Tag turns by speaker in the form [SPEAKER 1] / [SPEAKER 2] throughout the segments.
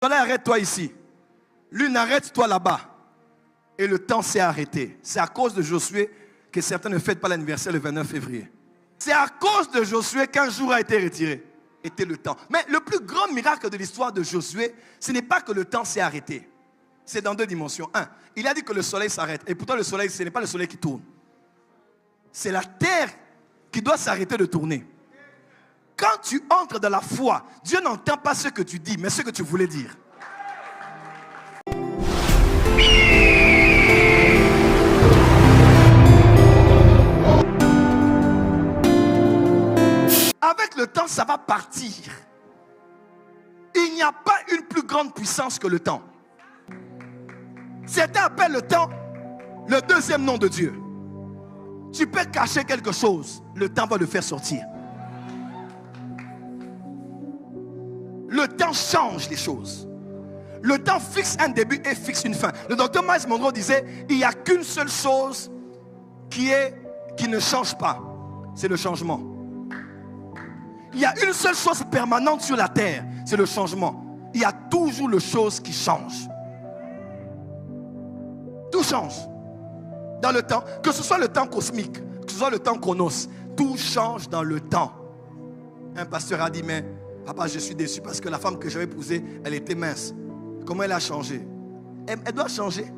[SPEAKER 1] Soleil, arrête-toi ici. Lune, arrête-toi là-bas. Et le temps s'est arrêté. C'est à cause de Josué que certains ne fêtent pas l'anniversaire le 29 février. C'est à cause de Josué qu'un jour a été retiré. Était le temps. Mais le plus grand miracle de l'histoire de Josué, ce n'est pas que le temps s'est arrêté. C'est dans deux dimensions. Un, il a dit que le soleil s'arrête. Et pourtant le soleil, ce n'est pas le soleil qui tourne. C'est la terre qui doit s'arrêter de tourner. Quand tu entres dans la foi, Dieu n'entend pas ce que tu dis, mais ce que tu voulais dire. Avec le temps, ça va partir. Il n'y a pas une plus grande puissance que le temps. Certains appellent le temps le deuxième nom de Dieu. Tu peux cacher quelque chose, le temps va le faire sortir. Le temps change les choses. Le temps fixe un début et fixe une fin. Le docteur Miles Monroe disait, il n'y a qu'une seule chose qui ne change pas. C'est le changement. Il y a une seule chose permanente sur la terre, c'est le changement. Il y a toujours le chose qui change. Tout change dans le temps, que ce soit le temps cosmique, que ce soit le temps chronos, tout change dans le temps. Un pasteur a dit, mais papa, je suis déçu parce que la femme que j'avais épousée, elle était mince. Comment elle a changé? Elle doit changer.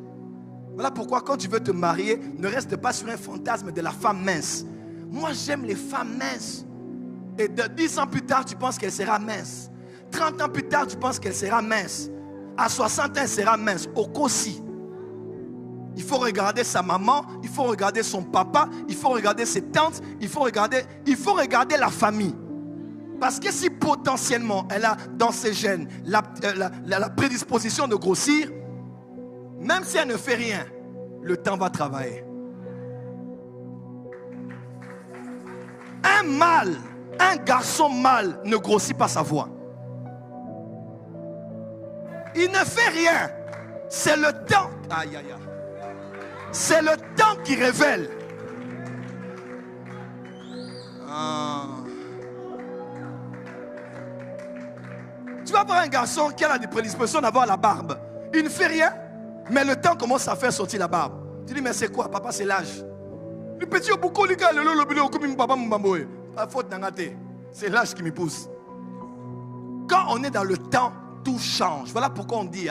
[SPEAKER 1] Voilà pourquoi quand tu veux te marier, ne reste pas sur un fantasme de la femme mince. Moi, j'aime les femmes minces. Et 10 ans plus tard, tu penses qu'elle sera mince. 30 ans plus tard, tu penses qu'elle sera mince. À 60 ans, elle sera mince. Au Kossi. Il faut regarder sa maman, il faut regarder son papa, il faut regarder ses tantes, il faut regarder la famille. Parce que si potentiellement elle a dans ses gènes la prédisposition de grossir, même si elle ne fait rien, le temps va travailler. Un garçon mâle ne grossit pas sa voix. Il ne fait rien. C'est le temps. Aïe, aïe, aïe. C'est le temps qui révèle. Tu vas voir un garçon qui a la prédisposition d'avoir la barbe. Il ne fait rien, mais le temps commence à faire sortir la barbe. Tu dis, mais c'est quoi, papa? C'est l'âge. Le petit au beaucoup, le gars, c'est l'âge qui me pousse. Quand on est dans le temps, tout change. Voilà pourquoi on dit,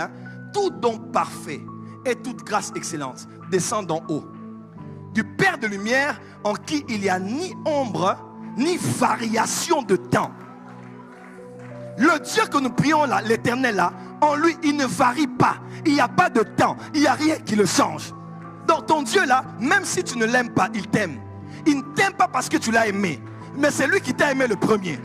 [SPEAKER 1] tout don parfait et toute grâce excellente descend d'en haut, du Père de lumière, en qui il n'y a ni ombre ni variation de temps. Le Dieu que nous prions là, l'éternel là, en lui il ne varie pas. Il n'y a pas de temps, il n'y a rien qui le change. Donc ton Dieu là, même si tu ne l'aimes pas, il t'aime. Il ne t'aime pas parce que tu l'as aimé, mais c'est lui qui t'a aimé le premier.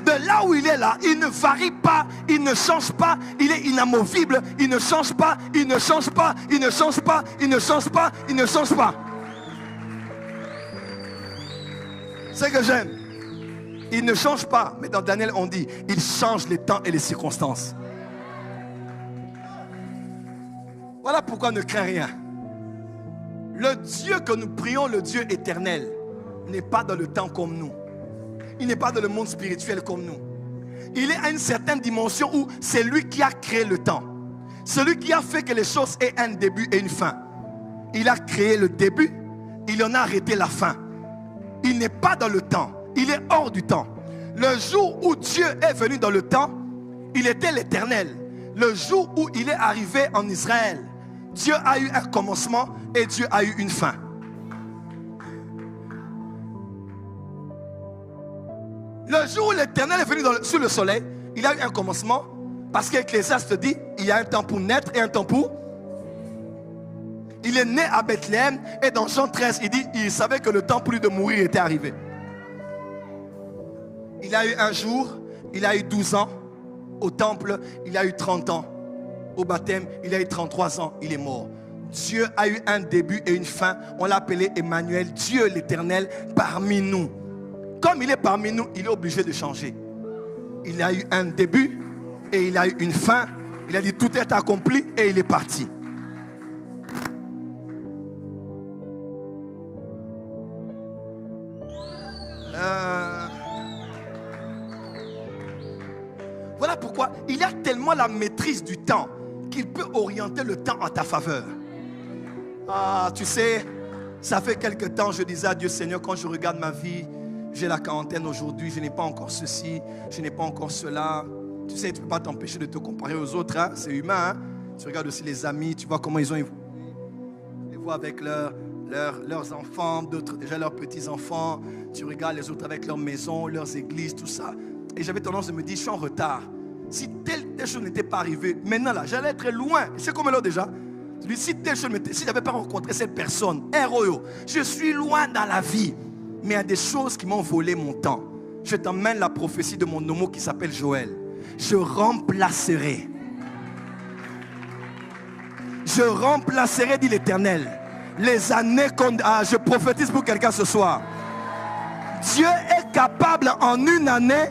[SPEAKER 1] De là où il est là, il ne varie pas, il ne change pas, il est inamovible, il ne change pas, il ne change pas, il ne change pas, il ne change pas, il ne change pas. C'est que j'aime. Il ne change pas, mais dans Daniel on dit, il change les temps et les circonstances. Voilà pourquoi ne crains rien. Le Dieu que nous prions, le Dieu éternel, n'est pas dans le temps comme nous. Il n'est pas dans le monde spirituel comme nous. Il est à une certaine dimension où c'est lui qui a créé le temps. Celui qui a fait que les choses aient un début et une fin. Il a créé le début, il en a arrêté la fin. Il n'est pas dans le temps, il est hors du temps. Le jour où Dieu est venu dans le temps, il était l'éternel. Le jour où il est arrivé en Israël, Dieu a eu un commencement et Dieu a eu une fin. Le jour où l'éternel est venu sur le soleil, il a eu un commencement. Parce qu'Ecclésiaste dit, il y a un temps pour naître et un temps pour... Il est né à Bethléem et dans Jean 13, il dit, il savait que le temps pour lui de mourir était arrivé. Il a eu un jour, il a eu 12 ans. Au temple, il a eu 30 ans. Au baptême, il a eu 33 ans, il est mort. Dieu a eu un début et une fin. On l'a appelé Emmanuel, Dieu l'éternel parmi nous. Comme il est parmi nous, il est obligé de changer. Il a eu un début et il a eu une fin. Il a dit tout est accompli et il est parti. Voilà pourquoi il y a tellement la maîtrise du temps qu'il peut orienter le temps en ta faveur. Ah, tu sais, ça fait quelque temps, je disais à Dieu, Seigneur, quand je regarde ma vie, j'ai la quarantaine aujourd'hui, je n'ai pas encore ceci, je n'ai pas encore cela. Tu sais, tu ne peux pas t'empêcher de te comparer aux autres, hein? C'est humain. Hein? Tu regardes aussi les amis, tu vois comment ils ont évolué. Tu les vois avec leurs enfants, d'autres déjà leurs petits-enfants. Tu regardes les autres avec leurs maisons, leurs églises, tout ça. Et j'avais tendance de me dire, je suis en retard. Si telle chose n'était pas arrivée, maintenant là, j'allais être loin. C'est comme là déjà. Je dis, si telle chose, si je n'avais pas rencontré cette personne, je suis loin dans la vie. Mais il y a des choses qui m'ont volé mon temps. Je t'emmène la prophétie de mon nomo qui s'appelle Joël. Je remplacerai. Je remplacerai, dit l'Éternel, les années qu'on... Ah, je prophétise pour quelqu'un ce soir. Dieu est capable en une année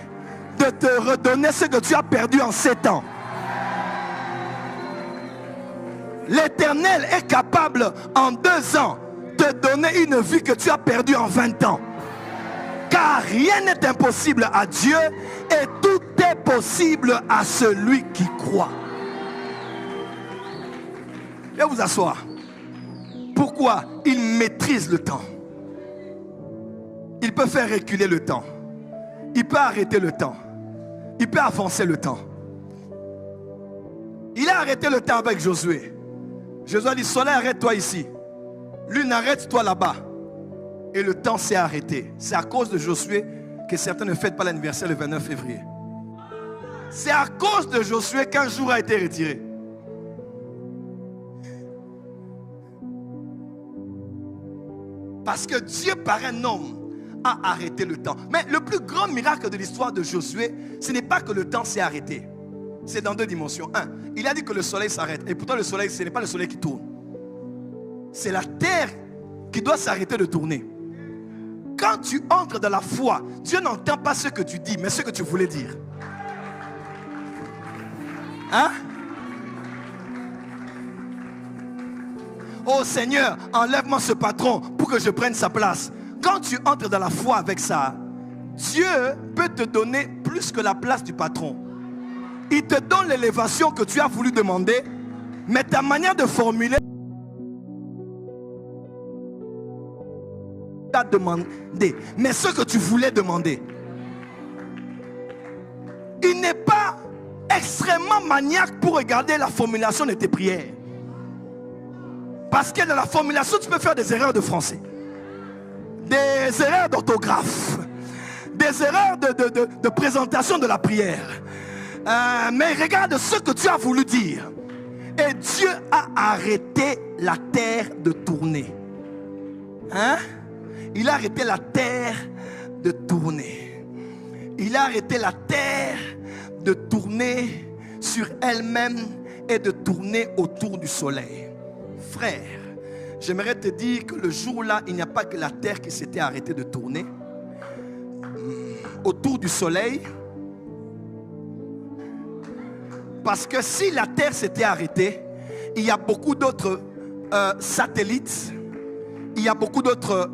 [SPEAKER 1] de te redonner ce que tu as perdu en 7 ans. L'Éternel est capable en 2 ans de donner une vie que tu as perdue en 20 ans. Car rien n'est impossible à Dieu et tout est possible à celui qui croit. Je vais vous asseoir. Pourquoi? Il maîtrise le temps. Il peut faire reculer le temps. Il peut arrêter le temps. Il peut avancer le temps. Il a arrêté le temps avec Josué. Josué a dit, soleil, arrête-toi ici. Lune, arrête-toi là-bas. Et le temps s'est arrêté. C'est à cause de Josué que certains ne fêtent pas l'anniversaire le 29 février. C'est à cause de Josué qu'un jour a été retiré. Parce que Dieu, par un homme, a arrêté le temps. Mais le plus grand miracle de l'histoire de Josué, ce n'est pas que le temps s'est arrêté. C'est dans 2 dimensions. 1, il a dit que le soleil s'arrête. Et pourtant le soleil, ce n'est pas le soleil qui tourne. C'est la terre qui doit s'arrêter de tourner. Quand tu entres dans la foi, Dieu n'entend pas ce que tu dis, mais ce que tu voulais dire. Hein? Oh Seigneur, enlève-moi ce patron pour que je prenne sa place. Quand tu entres dans la foi avec ça, Dieu peut te donner plus que la place du patron. Il te donne l'élévation que tu as voulu demander, mais ta manière de formuler t'a demandé, mais ce que tu voulais demander. Il n'est pas extrêmement maniaque pour regarder la formulation de tes prières. Parce que dans la formulation, tu peux faire des erreurs de français, des erreurs d'orthographe, des erreurs de présentation de la prière. Mais regarde ce que tu as voulu dire. Et Dieu a arrêté la terre de tourner. Hein? Il a arrêté la terre de tourner. Il a arrêté la terre de tourner sur elle-même et de tourner autour du soleil. Frère, j'aimerais te dire que le jour-là, il n'y a pas que la terre qui s'était arrêtée de tourner autour du soleil. Parce que si la terre s'était arrêtée, il y a beaucoup d'autres satellites, il y a beaucoup d'autres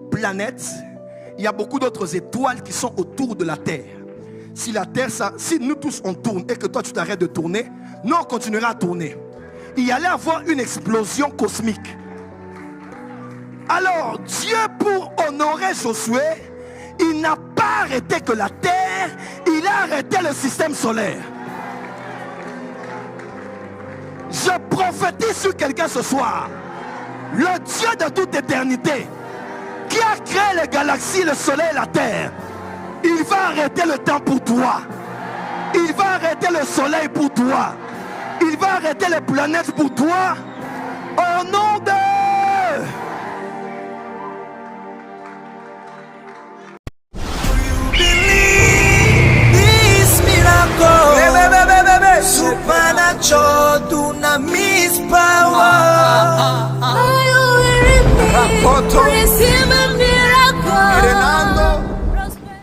[SPEAKER 1] planètes, il y a beaucoup d'autres étoiles qui sont autour de la terre. Si la terre, si nous tous on tourne et que toi tu t'arrêtes de tourner, nous on continuera à tourner. Il y allait avoir une explosion cosmique. Alors Dieu, pour honorer Josué, il n'a pas arrêté que la terre, il a arrêté le système solaire. Je prophétise sur quelqu'un ce soir. Le Dieu de toute éternité, qui a créé les galaxies, le soleil et la terre, il va arrêter le temps pour toi. Il va arrêter le soleil pour toi. Il va arrêter les planètes pour toi. Au nom de